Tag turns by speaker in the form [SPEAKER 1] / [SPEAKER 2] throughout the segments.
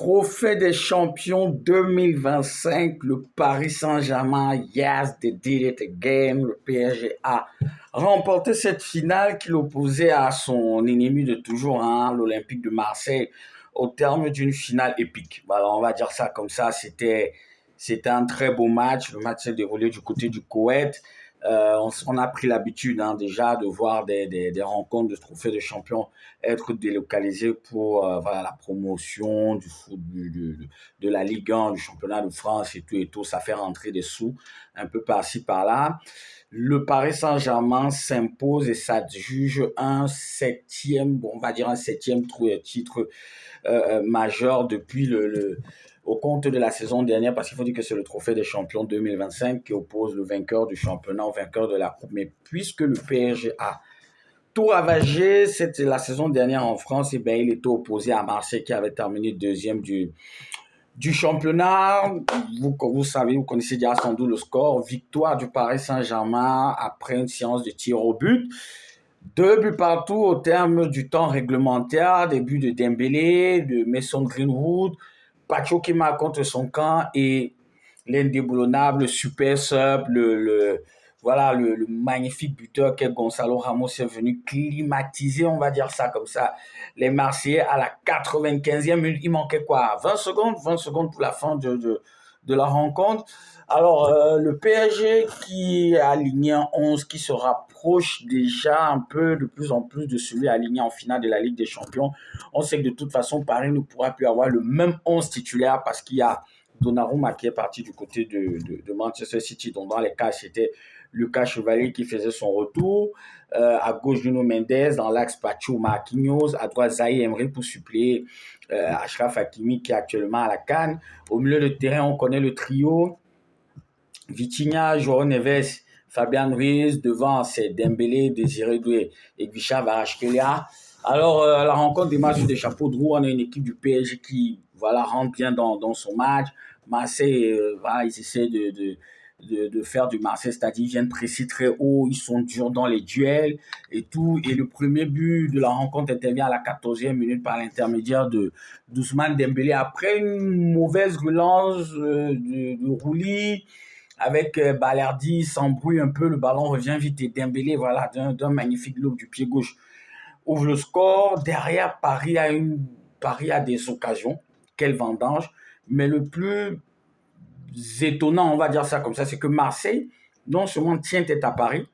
[SPEAKER 1] Trophée des champions 2025, le Paris Saint-Germain, yes, they did it again. Le PSG a remporté cette finale qui l'opposait à son ennemi de toujours, l'Olympique de Marseille, au terme d'une finale épique. Voilà, on va dire ça comme ça. C'était un très beau match. Le match s'est déroulé du côté du Koweït. On a pris l'habitude déjà de voir des rencontres de trophées de champions être délocalisées pour la promotion du foot, de la Ligue 1, du championnat de France et tout. Ça fait rentrer des sous un peu par-ci, par-là. Le Paris Saint-Germain s'impose et s'adjuge un septième, on va dire un septième titre majeur depuis au compte de la saison dernière, parce qu'il faut dire que c'est le trophée des champions 2025 qui oppose le vainqueur du championnat au vainqueur de la coupe. Mais puisque le PSG a tout ravagé, c'était la saison dernière en France, et bien il était opposé à Marseille qui avait terminé deuxième du championnat. Vous savez, vous connaissez déjà sans doute le score. Victoire du Paris Saint-Germain après une séance de tir au but. 2 buts partout au terme du temps réglementaire, des buts de Dembélé, de Mason Greenwood, Pacho qui marque contre son camp et l'indéboulonnable super sub, le magnifique buteur qu'est Gonzalo Ramos est venu climatiser, on va dire ça comme ça, les Marseillais à la 95e minute. Il manquait quoi? 20 secondes pour la fin de la rencontre. Alors, le PSG qui a aligné un 11 qui se rapproche déjà un peu de plus en plus de celui aligné en finale de la Ligue des Champions. On sait que de toute façon, Paris ne pourra plus avoir le même 11 titulaire parce qu'il y a Donnarumma qui est parti du côté de Manchester City. Donc, dans les cas, c'était Lucas Chevalier qui faisait son retour. À gauche, Nuno Mendes. Dans l'axe, Pacho Marquinhos. À droite, Zaïre Emery pour suppléer Achraf Hakimi qui est actuellement à la CAN. Au milieu de terrain, on connaît le trio. Vitinha, João Neves, Fabian Ruiz, devant c'est Dembélé, Désiré Doué et Guicha Varachkelia. Alors, la rencontre des matchs des chapeaux de roue, on a une équipe du PSG qui rentre bien dans son match. Marseille, ils essaient de faire du Marseille, c'est-à-dire ils viennent presser très haut, ils sont durs dans les duels et tout. Et le premier but de la rencontre intervient à la 14e minute par l'intermédiaire de d'Ousmane Dembélé. Après une mauvaise relance de Rouli, avec Balerdi, s'embrouille un peu, le ballon revient vite et Dembélé, d'un magnifique lob du pied gauche, ouvre le score. Derrière, Paris a des occasions, quelle vendange, mais le plus étonnant, on va dire ça comme ça, c'est que Marseille, non seulement tient tête à Paris,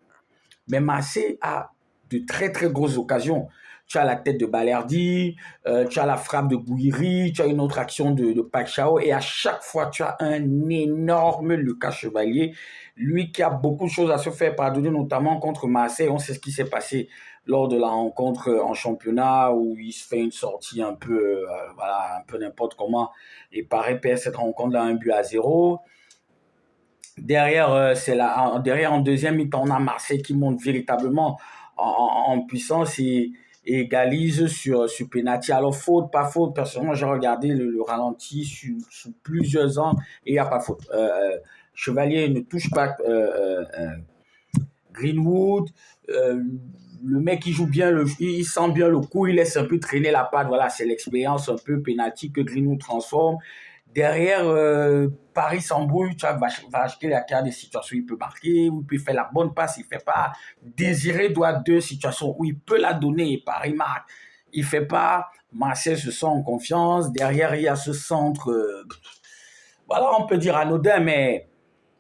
[SPEAKER 1] mais Marseille a de très très grosses occasions. Tu as la tête de Balerdi, tu as la frappe de Gouiri, tu as une autre action de Pachao, et à chaque fois, tu as un énorme Lucas Chevalier, lui qui a beaucoup de choses à se faire pardonner, notamment contre Marseille. On sait ce qui s'est passé lors de la rencontre en championnat, où il se fait une sortie un peu n'importe comment, et Paris perd cette rencontre-là 1-0. Derrière, en deuxième mi-temps, on a Marseille qui monte véritablement en puissance et égalise sur penalty. Alors, faute, pas faute. Personnellement, j'ai regardé le ralenti sous plusieurs ans et il n'y a pas faute. Chevalier ne touche pas Greenwood. Le mec, il joue bien, il sent bien le coup, il laisse un peu traîner la patte. Voilà, c'est l'expérience un peu penalty que Greenwood transforme. Derrière, Paris s'embrouille, tu vois, va acheter la carte des situations où il peut marquer, où il peut faire la bonne passe, il ne fait pas. Désiré doit 2 situations où il peut la donner et Paris marque. Il ne fait pas. Marseille se sent en confiance. Derrière, il y a ce centre, on peut dire anodin, mais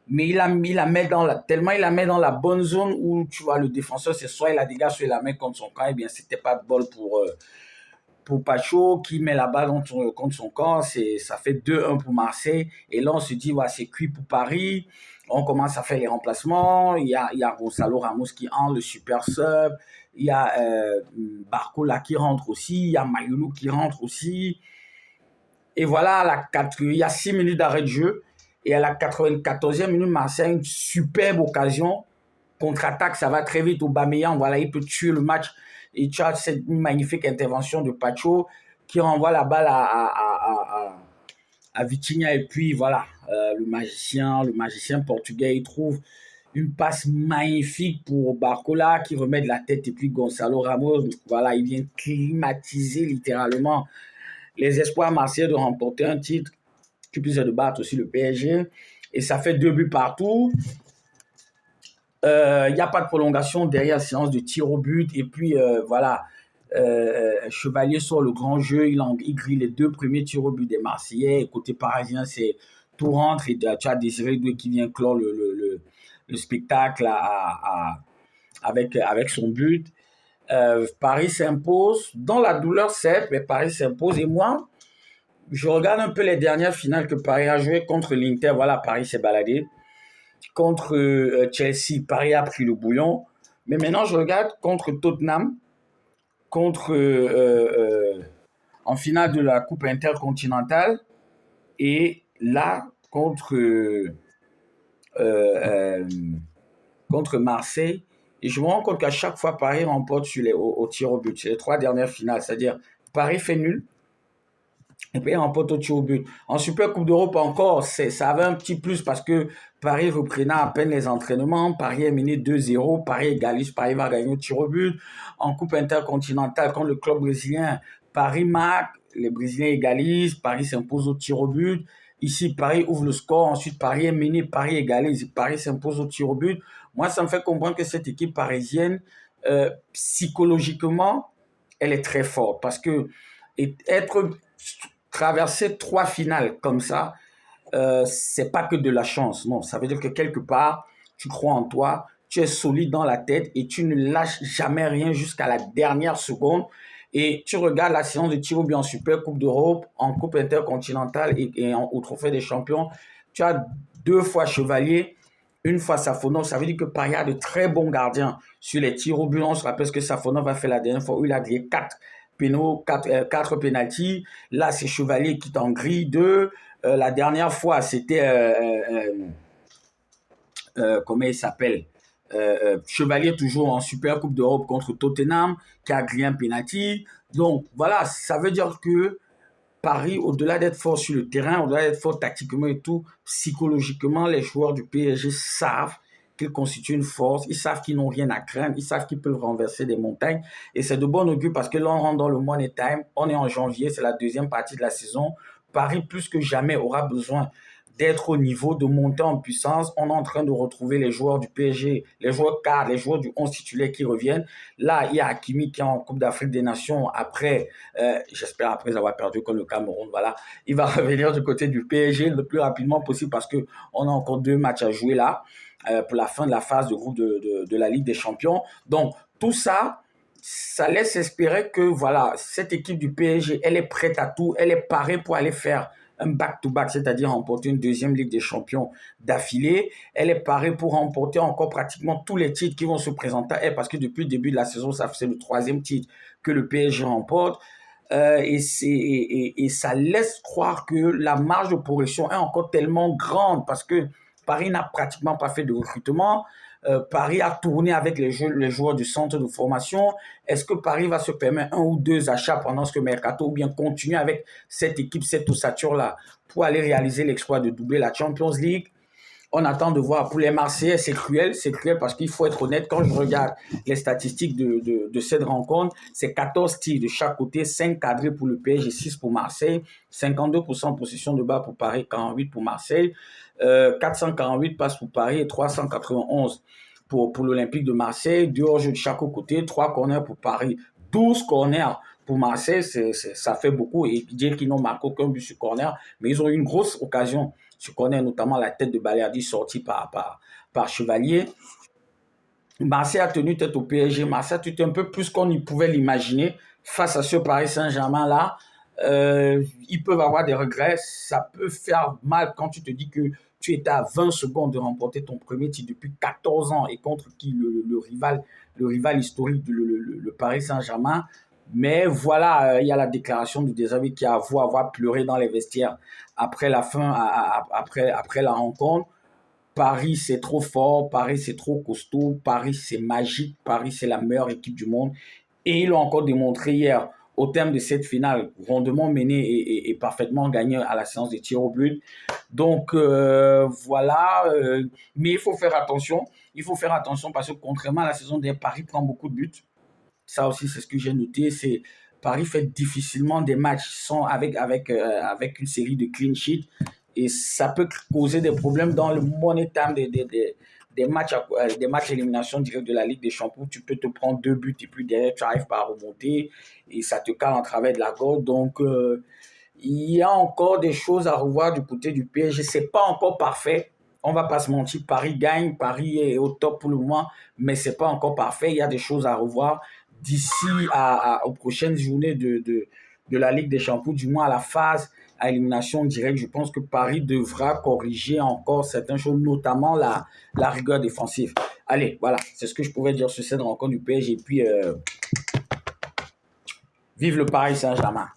[SPEAKER 1] il la met tellement il la met dans la bonne zone où, tu vois, le défenseur, c'est soit il la dégage, soit il la met contre son camp. Eh bien, c'était pas de bol pour Pacho qui met la balle contre son camp. Ça fait 2-1 pour Marseille. Et là, on se dit, c'est cuit pour Paris. On commence à faire les remplacements. Il y a Gonzalo Ramos qui entre, le super sub. Il y a Barcola qui rentre aussi. Il y a Mayulu qui rentre aussi. Et voilà, il y a 6 minutes d'arrêt de jeu. Et à la 94e minute, Marseille a une superbe occasion. Contre-attaque, ça va très vite. Aubameyang, il peut tuer le match. Et tu as cette magnifique intervention de Pacho qui renvoie la balle à Vitinha. Et puis le magicien portugais, il trouve une passe magnifique pour Barcola qui remet de la tête. Et puis Gonzalo Ramos, il vient climatiser littéralement les espoirs marseillais de remporter un titre, qui puisse de battre aussi le PSG. Et ça fait 2 buts partout. Il n'y a pas de prolongation derrière séance de tir au but. Et puis, voilà, Chevalier sort le grand jeu. Il grille les 2 premiers tirs au but des Marseillais. Et côté parisien, c'est tout rentre. Et tu as Désiré Doué qui vient clore le spectacle avec son but. Paris s'impose. Dans la douleur, certes, mais Paris s'impose. Et moi, je regarde un peu les dernières finales que Paris a jouées contre l'Inter. Voilà, Paris s'est baladé. Contre Chelsea, Paris a pris le bouillon. Mais maintenant, je regarde contre Tottenham, en finale de la Coupe intercontinentale. Et là, euh, contre Marseille. Et je me rends compte qu'à chaque fois, Paris remporte au tir au but. C'est les 3 dernières finales. C'est-à-dire, Paris fait nul, et puis remporte au tir au but. En Super Coupe d'Europe encore, ça avait un petit plus parce que Paris reprenait à peine les entraînements. Paris est mené 2-0. Paris égalise. Paris va gagner au tir au but. En Coupe intercontinentale, contre le club brésilien, Paris marque. Les Brésiliens égalisent. Paris s'impose au tir au but. Ici, Paris ouvre le score. Ensuite, Paris est mené. Paris égalise. Paris s'impose au tir au but. Moi, ça me fait comprendre que cette équipe parisienne, psychologiquement, elle est très forte. Parce que traverser 3 finales comme ça, c'est pas que de la chance. Non, ça veut dire que quelque part, tu crois en toi, tu es solide dans la tête et tu ne lâches jamais rien jusqu'à la dernière seconde. Et tu regardes la séance de tir au but en Super Coupe d'Europe, en Coupe intercontinentale et au Trophée des Champions. Tu as 2 fois Chevalier, 1 fois Safonov. Ça veut dire que Paris a de très bons gardiens sur les tirs au but. On se rappelle ce que Safonov a fait la dernière fois où il a grillé 4 pénaux, 4 pénaltys. Là, c'est Chevalier qui t'en grille 2. La dernière fois, c'était comment il s'appelle, Chevalier toujours en Super Coupe d'Europe contre Tottenham qui a grillé un penalty. Donc voilà, ça veut dire que Paris, au-delà d'être fort sur le terrain, au-delà d'être fort tactiquement et tout, psychologiquement, les joueurs du PSG savent qu'ils constituent une force, ils savent qu'ils n'ont rien à craindre, ils savent qu'ils peuvent renverser des montagnes. Et c'est de bon augure parce que là, on rentre dans le money time, on est en janvier, c'est la deuxième partie de la saison. Paris, plus que jamais, aura besoin d'être au niveau, de monter en puissance. On est en train de retrouver les joueurs du PSG, les joueurs cadres, les joueurs du 11 titulaire qui reviennent. Là, il y a Hakimi qui est en Coupe d'Afrique des Nations après, j'espère après avoir perdu contre le Cameroun. Voilà, il va revenir du côté du PSG le plus rapidement possible parce qu'on a encore 2 matchs à jouer là pour la fin de la phase de groupe de la Ligue des Champions. Donc, tout ça, ça laisse espérer que voilà, cette équipe du PSG, elle est prête à tout, elle est parée pour aller faire un back-to-back, c'est-à-dire remporter une deuxième Ligue des Champions d'affilée. Elle est parée pour remporter encore pratiquement tous les titres qui vont se présenter à elle, parce que depuis le début de la saison, ça c'est le 3e titre que le PSG remporte. Et ça laisse croire que la marge de progression est encore tellement grande, parce que Paris n'a pratiquement pas fait de recrutement. Paris a tourné avec les joueurs du centre de formation. Est-ce que Paris va se permettre 1 ou 2 achats pendant ce mercato ou bien continuer avec cette équipe, cette ossature-là pour aller réaliser l'exploit de doubler la Champions League? On attend de voir. Pour les Marseillais, c'est cruel parce qu'il faut être honnête. Quand je regarde les statistiques de cette rencontre, c'est 14 tirs de chaque côté, 5 cadrés pour le PSG, 6 pour Marseille, 52% de possession de balle pour Paris, 48 pour Marseille, 448 passes pour Paris et 391 pour l'Olympique de Marseille, 2 hors-jeu de chaque côté, 3 corners pour Paris, 12 corners pour Marseille, ça fait beaucoup. Et dire qu'ils n'ont marqué aucun but sur corner, mais ils ont eu une grosse occasion sur corner, notamment la tête de Balerdi sortie par Chevalier. Marseille a tenu tête au PSG. Marseille a tenu un peu plus qu'on y pouvait l'imaginer face à ce Paris Saint-Germain-là. Ils peuvent avoir des regrets. Ça peut faire mal quand tu te dis que tu étais à 20 secondes de remporter ton premier titre depuis 14 ans et contre qui le rival historique, le Paris Saint-Germain. Mais voilà, il y a la déclaration de Desailly qui a avoué avoir pleuré dans les vestiaires après la fin, après la rencontre. Paris, c'est trop fort. Paris, c'est trop costaud. Paris, c'est magique. Paris, c'est la meilleure équipe du monde. Et ils l'ont encore démontré hier au terme de cette finale, rondement mené et parfaitement gagné à la séance de tir au but. Donc, voilà. Mais il faut faire attention. Il faut faire attention parce que contrairement à la saison dernière, Paris prend beaucoup de buts. Ça aussi, c'est ce que j'ai noté. C'est Paris fait difficilement des matchs sans, avec une série de clean sheets et ça peut causer des problèmes dans le money time des matchs élimination directe de la Ligue des Champions. Tu peux te prendre 2 buts et puis derrière, tu n'arrives pas à remonter et ça te cale en travers de la gorge. Donc, il y a encore des choses à revoir du côté du PSG. Ce n'est pas encore parfait. On ne va pas se mentir. Paris gagne. Paris est au top pour le moment, mais ce n'est pas encore parfait. Il y a des choses à revoir d'ici aux prochaines journées de la Ligue des Champions, du moins à la phase à élimination directe. Je pense que Paris devra corriger encore certaines choses, notamment la rigueur défensive. Allez, voilà, c'est ce que je pouvais dire sur cette rencontre du PSG. Et puis, vive le Paris Saint-Germain.